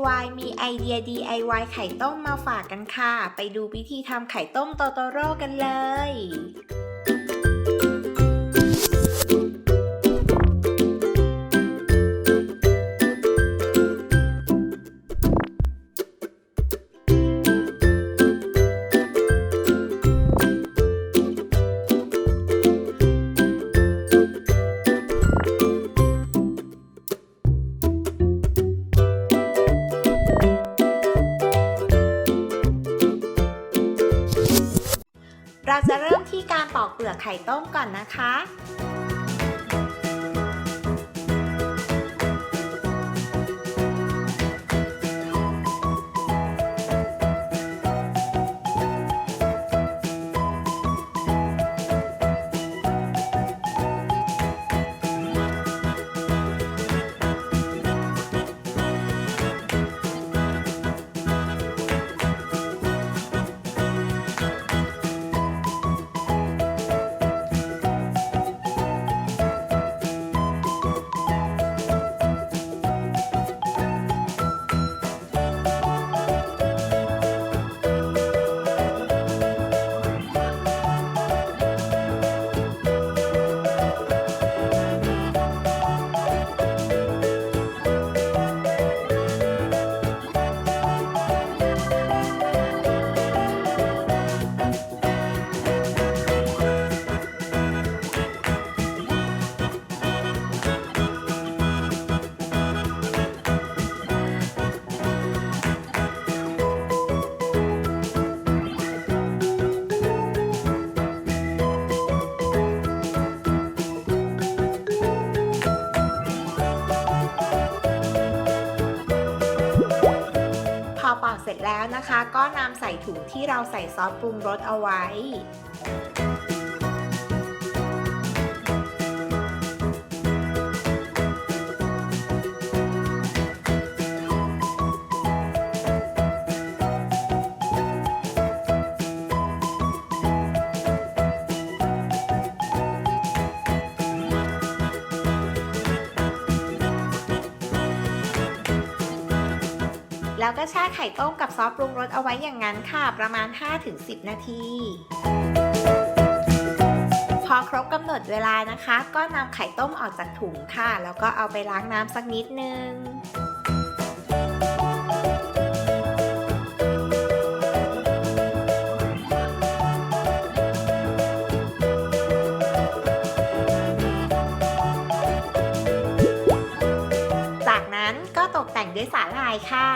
DIY มีไอเดีย DIY ไข่ต้มมาฝากกันค่ะ ไปดูวิธีทำไข่ต้มโตโตโร่กันเลยเราจะเริ่มที่การปอกเปลือกไข่ต้มก่อนนะคะพอปอกเสร็จแล้วนะคะก็นำใส่ถุงที่เราใส่ซอสปรุงรสเอาไว้แล้วก็แช่ไข่ต้มกับซอสปรุงรสเอาไว้อย่างนั้นค่ะประมาณ 5-10 นาทีพอครบกำหนดเวลานะคะก็นำไข่ต้มออกจากถุงค่ะแล้วก็เอาไปล้างน้ำสักนิดนึงจากนั้นก็ตกแต่งด้วยสาหร่ายค่ะ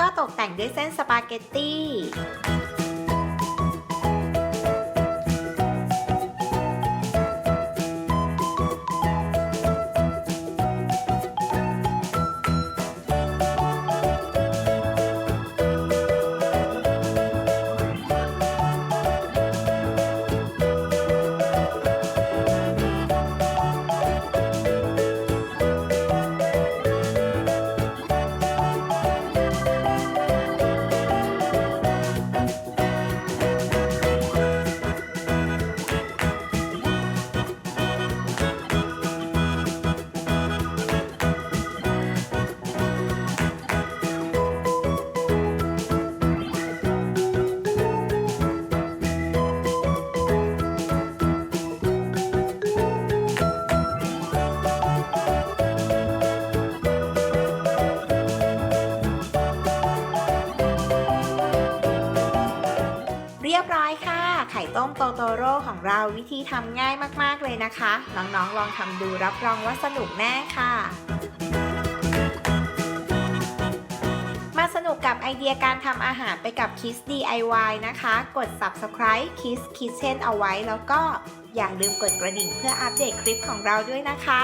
ก็ตกแต่งด้วยเส้นสปาเกตตี้เรียบร้อยค่ะไข่ต้มโตโตโร่ของเราวิธีทำง่ายมากๆเลยนะคะน้องๆลองทำดูรับรองว่าสนุกแน่ค่ะมาสนุก กับไอเดียการทำอาหารไปกับ Kids DIY นะคะ กด Subscribe Kids Kitchen เอาไว้แล้วก็อย่าลืมกดกระดิ่งเพื่ออัปเดตคลิปของเราด้วยนะคะ